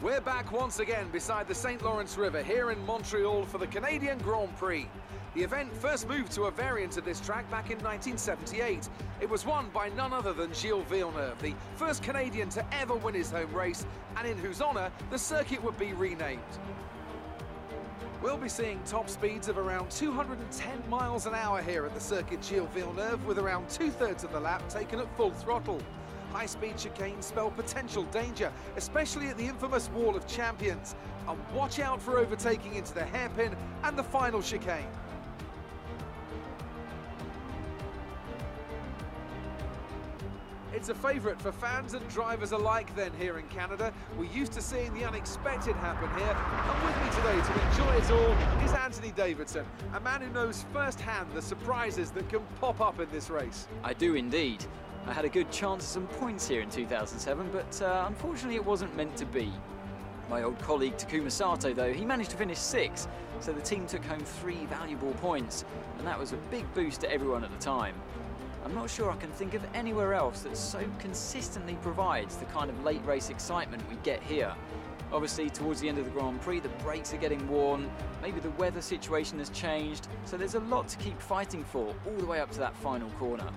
We're back once again beside the St. Lawrence River here in Montreal for the Canadian Grand Prix. The event first moved to a variant of this track back in 1978. It was won by none other than Gilles Villeneuve, the first Canadian to ever win his home race, and in whose honour the circuit would be renamed. We'll be seeing top speeds of around 210 miles an hour here at the circuit Gilles Villeneuve, with around 2/3 of the lap taken at full throttle. High-speed chicanes spell potential danger, especially at the infamous Wall of Champions. And watch out for overtaking into the hairpin and the final chicane. It's a favourite for fans and drivers alike then here in Canada. We're used to seeing the unexpected happen here. And with me today to enjoy it all is Anthony Davidson, a man who knows firsthand the surprises that can pop up in this race. I do indeed. I had a good chance at some points here in 2007, but unfortunately it wasn't meant to be. My old colleague Takuma Sato, though, he managed to finish 6th, so the team took home 3 valuable points, and that was a big boost to everyone at the time. I'm not sure I can think of anywhere else that so consistently provides the kind of late race excitement we get here. Obviously, towards the end of the Grand Prix, the brakes are getting worn, maybe the weather situation has changed, so there's a lot to keep fighting for all the way up to that final corner.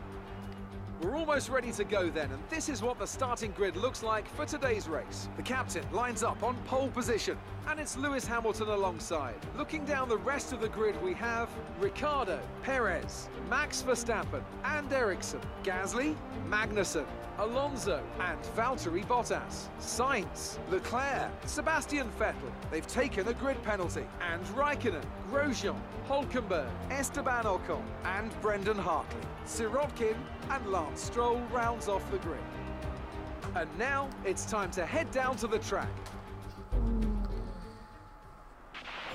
We're almost ready to go then, and this is what the starting grid looks like for today's race. The captain lines up on pole position, and it's Lewis Hamilton alongside. Looking down the rest of the grid, we have Ricciardo, Perez, Max Verstappen and Ericsson, Gasly, Magnussen, Alonso and Valtteri Bottas, Sainz, Leclerc, Sebastian Vettel. They've taken a grid penalty, and Raikkonen, Grosjean, Hülkenberg, Esteban Ocon and Brendan Hartley. Sirotkin and Lance Stroll rounds off the grid. And now it's time to head down to the track.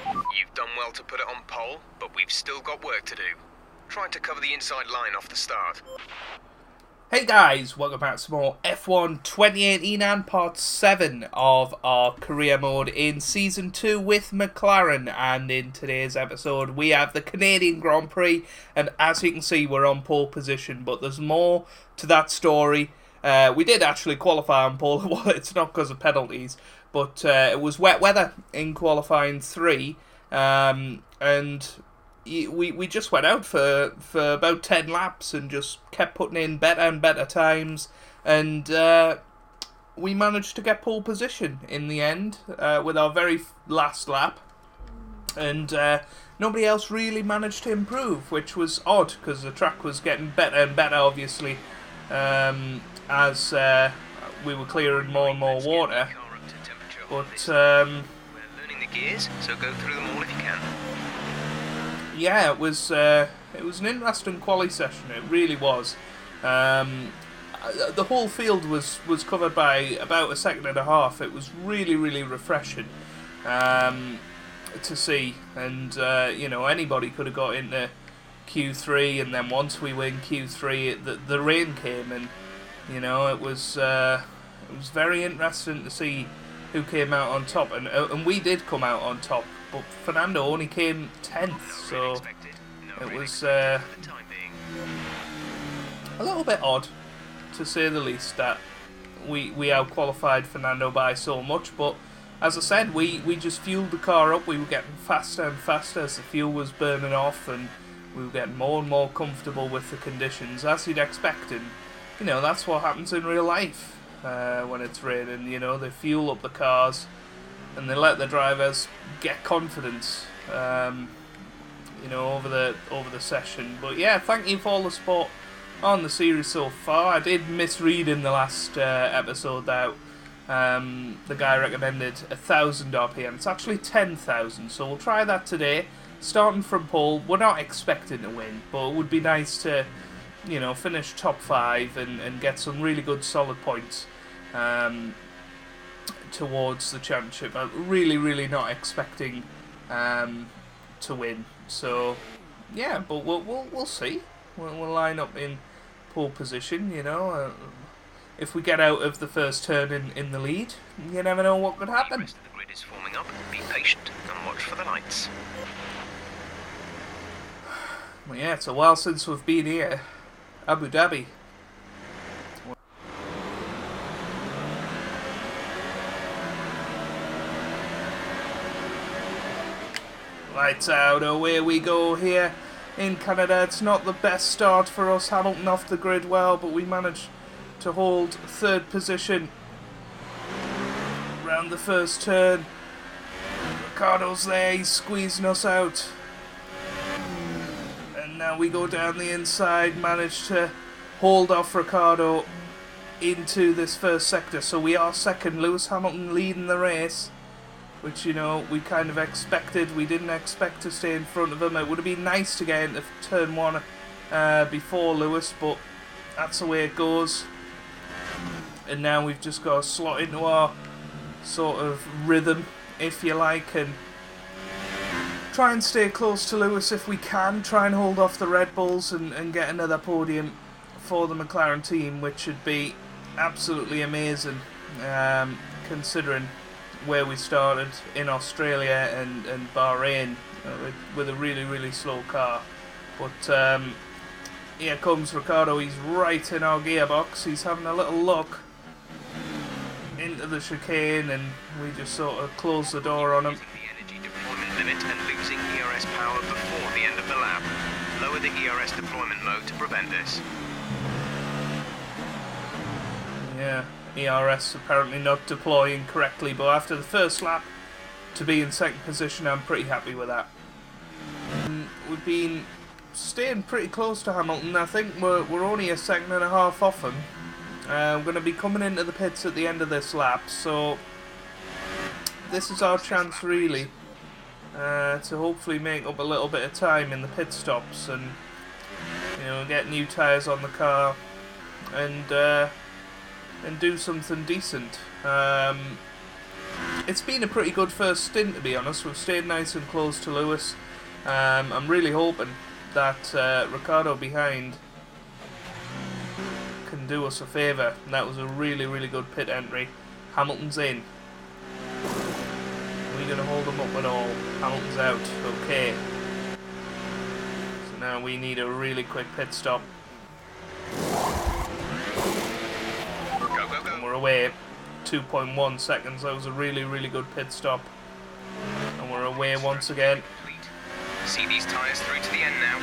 You've done well to put it on pole, but we've still got work to do. Trying to cover the inside line off the start. Hey guys, welcome back to some more F1 2018 and part 7 of our career mode in Season 2 with McLaren, and in today's episode we have the Canadian Grand Prix, and as you can see we're on pole position, but there's more to that story. We did actually qualify on pole. Well, it's not because of penalties, but it was wet weather in qualifying 3, and we just went out for about 10 laps and just kept putting in better and better times, and we managed to get pole position in the end with our very last lap, and nobody else really managed to improve, which was odd because the track was getting better and better, obviously, as we were clearing more and more water, but we're learning the gears, so go through them all if you can. Yeah, it was an interesting quali session. It really was. The whole field was covered by about a second and a half. It was really, really refreshing to see. And anybody could have got into Q3, and then once we win Q3, the rain came, and it was very interesting to see who came out on top, and we did come out on top. But Fernando only came 10th, so it was a little bit odd, to say the least, that we out-qualified Fernando by so much. But as I said, we just fueled the car up. We were getting faster and faster as the fuel was burning off, and we were getting more and more comfortable with the conditions, as you'd expect. And that's what happens in real life when it's raining. They fuel up the cars, and they let the drivers get confidence, over the session. But yeah, thank you for all the support on the series so far. I did misread in the last episode that the guy recommended 1,000 RPM. It's actually 10,000, so we'll try that today. Starting from pole, we're not expecting to win, but it would be nice to, finish top 5 and get some really good solid points towards the championship. I'm really, really not expecting to win. So yeah, but we'll see. We'll line up in pole position. If we get out of the first turn in the lead, you never know what could happen. The rest of the grid is forming up. Be patient and watch for the lights. Well, yeah, it's a while since we've been here. Abu Dhabi. Lights out, away we go here in Canada. It's not the best start for us. Hamilton off the grid well, but we managed to hold third position around the first turn. Ricciardo's there, he's squeezing us out. And now we go down the inside, manage to hold off Ricciardo into this first sector. So we are second, Lewis Hamilton leading the race, which, you know, we kind of expected. We didn't expect to stay in front of him. It would have been nice to get into turn one before Lewis, but that's the way it goes. And now we've just got to slot into our sort of rhythm, if you like, and try and stay close to Lewis if we can. Try and hold off the Red Bulls and get another podium for the McLaren team, which would be absolutely amazing, considering where we started in Australia and Bahrain with a really slow car. But here comes Ricciardo. He's right in our gearbox. He's having a little look into the chicane, and we just sort of close the door on him. The energy deployment limit and losing ERS power before the end of the lap. Lower the ERS deployment mode to prevent this. Yeah, ERS apparently not deploying correctly, but after the first lap, to be in second position, I'm pretty happy with that. We've been staying pretty close to Hamilton. I think we're only a second and a half off him. We're going to be coming into the pits at the end of this lap, so this is our chance really to hopefully make up a little bit of time in the pit stops and, you know, get new tyres on the car and do something decent. It's been a pretty good first stint, to be honest. We've stayed nice and close to Lewis. I'm really hoping that Ricciardo behind can do us a favour. And that was a really good pit entry. Hamilton's in. Are we going to hold him up at all? Hamilton's out. Okay. So now we need a really quick pit stop. And we're away. 2.1 seconds. That was a really good pit stop. And we're away once again. See these tyres through to the end now.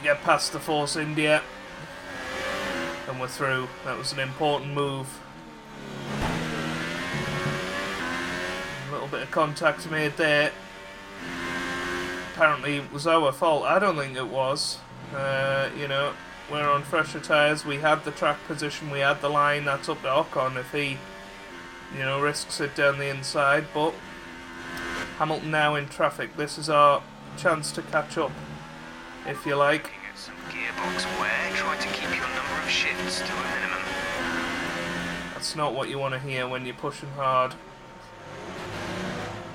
Get past the Force India, and we're through. That was an important move. A little bit of contact made there. Apparently it was our fault. I don't think it was. You know, we're on fresher tyres. We had the track position. We had the line. That's up to Ocon if he, you know, risks it down the inside. But Hamilton now in traffic. This is our chance to catch up, if you like. Some gearbox wear. Try to keep your number of shifts to a minimum. That's not what you want to hear when you're pushing hard.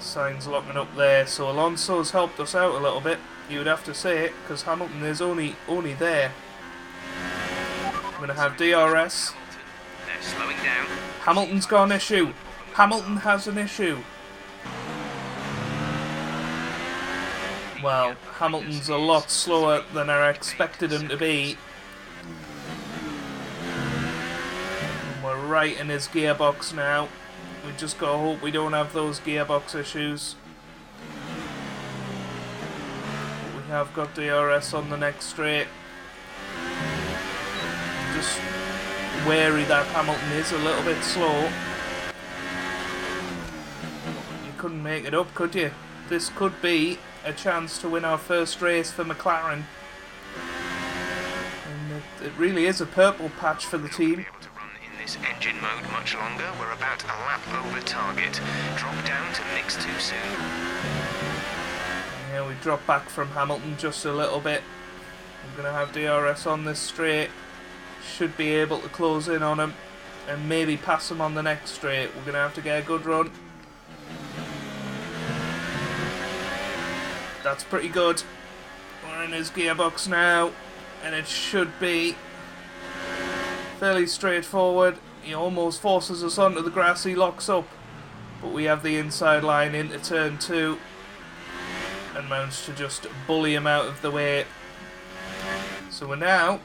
Signs locking up there, so Alonso's helped us out a little bit, you would have to say it, because Hamilton is only there. I'm going to have DRS. They're slowing down. Hamilton's got an issue. Hamilton has an issue. Well, Hamilton's a lot slower than I expected him to be. And we're right in his gearbox now. We just gotta hope we don't have those gearbox issues. But we have got DRS on the next straight. Just wary that Hamilton is a little bit slow. You couldn't make it up, could you? This could be a chance to win our first race for McLaren. And it really is a purple patch for the team. Able to run in this engine mode much longer. We're about a lap over target. Drop down to mix too soon. Yeah, we dropped back from Hamilton just a little bit. We're going to have DRS on this straight. Should be able to close in on him and maybe pass him on the next straight. We're going to have to get a good run. That's pretty good. We're in his gearbox now, and it should be fairly straightforward. He almost forces us onto the grass, he locks up, but we have the inside line into turn 2 and managed to just bully him out of the way. So we're now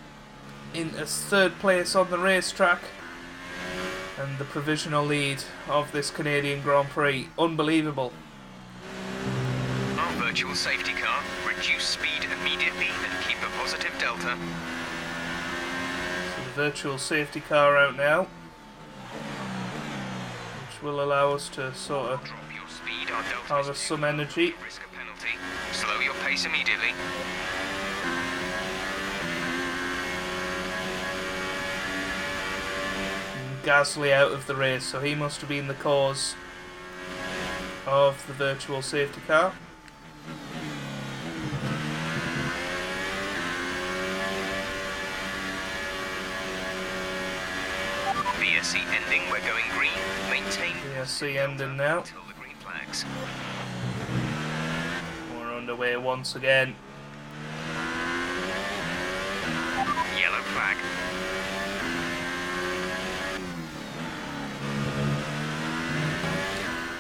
in a third place on the racetrack. and the provisional lead of this Canadian Grand Prix. Unbelievable. Our virtual safety car, reduce speed immediately and keep a positive delta. So the virtual safety car out now, which will allow us to sort of Drop your speed, our delta harvest some energy. risk a penalty. Slow your pace immediately. Gasly out of the race, so he must have been the cause of the virtual safety car. VSC ending, we're going green. Maintain VSC ending now. until the green flags. We're underway once again. Yellow flag.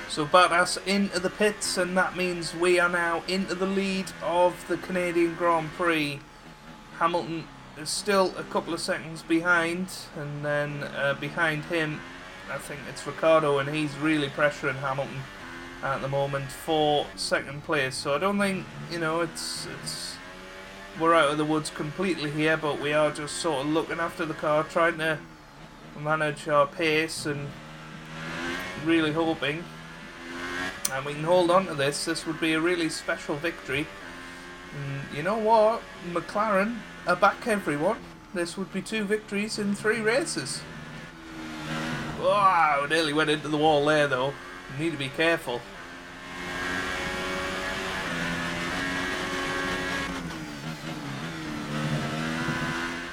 So Bottas into the pits, and that means we are now into the lead of the Canadian Grand Prix. Hamilton is still a couple of seconds behind, and then behind him, I think it's Ricciardo, and he's really pressuring Hamilton at the moment for second place. So I don't think, you know, it's we're out of the woods completely here, but we are just sort of looking after the car, trying to manage our pace, and really hoping. And we can hold on to this. This would be a really special victory. And you know what? McLaren are back, everyone. This would be 2 victories in 3 races. Wow, nearly went into the wall there though. Need to be careful.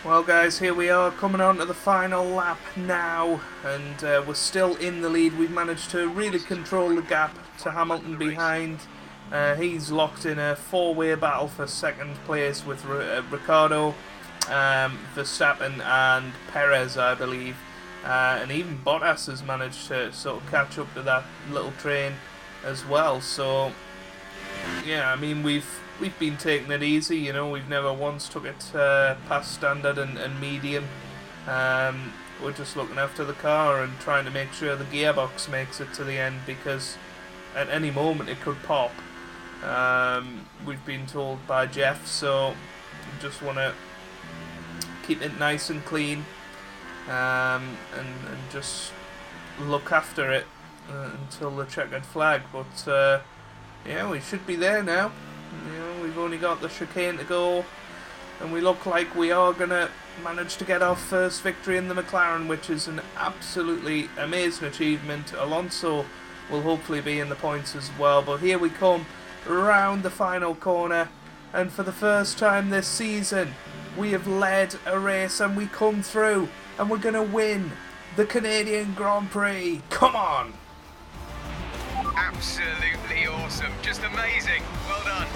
Well guys, here we are coming on to the final lap now, and we're still in the lead. We've managed to really control the gap to Hamilton behind. He's locked in a 4-way battle for second place with Ricciardo, Verstappen and Perez, I believe. And even Bottas has managed to sort of catch up to that little train as well. So yeah, I mean, we've been taking it easy, you know. We've never once took it past standard and medium. We're just looking after the car and trying to make sure the gearbox makes it to the end, because at any moment it could pop. We've been told by Jeff, so we just want to keep it nice and clean, and just look after it until the checkered flag. But yeah, we should be there now. You know, we've only got the chicane to go, and we look like we are going to manage to get our first victory in the McLaren, which is an absolutely amazing achievement. Alonso will hopefully be in the points as well. But here we come round the final corner, and for the first time this season we have led a race and we come through, and we're going to win the Canadian Grand Prix. Come on! Absolutely awesome. Just amazing. Well done.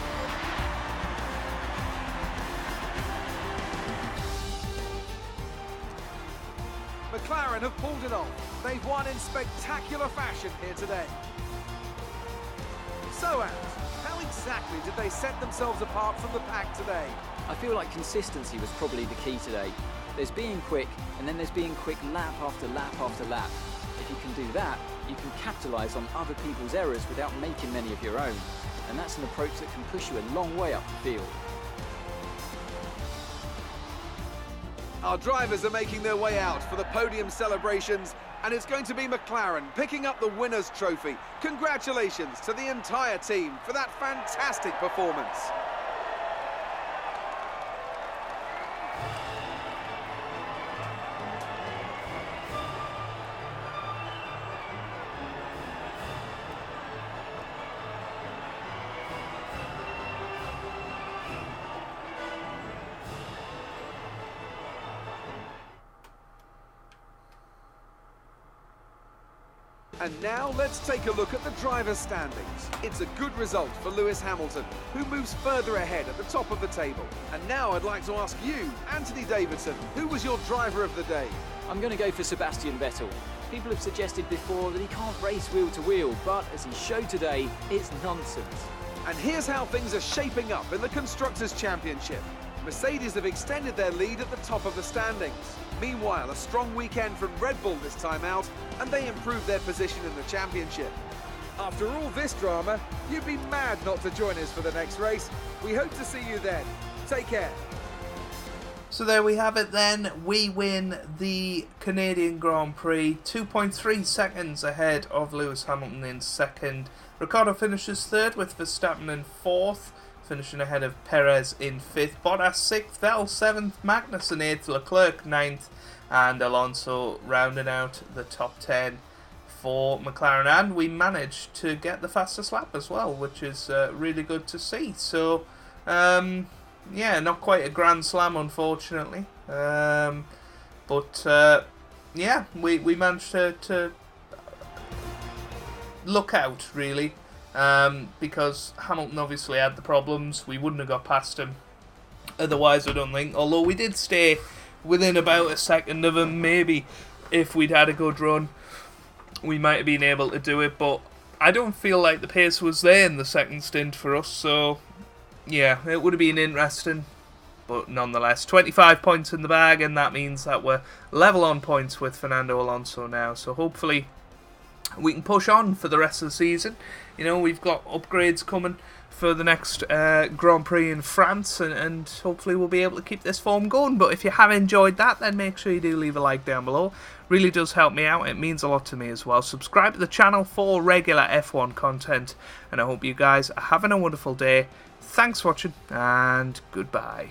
McLaren have pulled it off. They've won in spectacular fashion here today. So, Ant, how exactly did they set themselves apart from the pack today? I feel like consistency was probably the key today. There's being quick, and then there's being quick lap after lap after lap. If you can do that, you can capitalise on other people's errors without making many of your own. And that's an approach that can push you a long way up the field. Our drivers are making their way out for the podium celebrations, and it's going to be McLaren picking up the winner's trophy. Congratulations to the entire team for that fantastic performance. And now let's take a look at the driver's standings. It's a good result for Lewis Hamilton, who moves further ahead at the top of the table. And now I'd like to ask you, Anthony Davidson, who was your driver of the day? I'm going to go for Sebastian Vettel. People have suggested before that he can't race wheel to wheel, but as he showed today, it's nonsense. And here's how things are shaping up in the Constructors' Championship. Mercedes have extended their lead at the top of the standings. Meanwhile, a strong weekend from Red Bull this time out, and they improved their position in the championship. After all this drama, you'd be mad not to join us for the next race. We hope to see you then. Take care. So there we have it then. We win the Canadian Grand Prix, 2.3 seconds ahead of Lewis Hamilton in second. Ricciardo finishes third with Verstappen in fourth, finishing ahead of Perez in fifth. Bottas sixth, Vettel seventh, Magnussen eighth, Leclerc ninth, and Alonso rounding out the top 10 for McLaren. And we managed to get the fastest lap as well, which is really good to see. So, yeah, not quite a grand slam, unfortunately. Yeah, we managed to look out, really. Because Hamilton obviously had the problems. We wouldn't have got past him otherwise, I don't think. Although we did stay within about a second of him. Maybe if we'd had a good run, we might have been able to do it. But I don't feel like the pace was there in the second stint for us. So, yeah, it would have been interesting. But nonetheless, 25 points in the bag, and that means that we're level on points with Fernando Alonso now. So hopefully we can push on for the rest of the season. You know, we've got upgrades coming for the next Grand Prix in France, and hopefully we'll be able to keep this form going. But if you have enjoyed that, then make sure you do leave a like down below. Really does help me out. It means a lot to me as well. Subscribe to the channel for regular F1 content, and I hope you guys are having a wonderful day. Thanks for watching, and goodbye.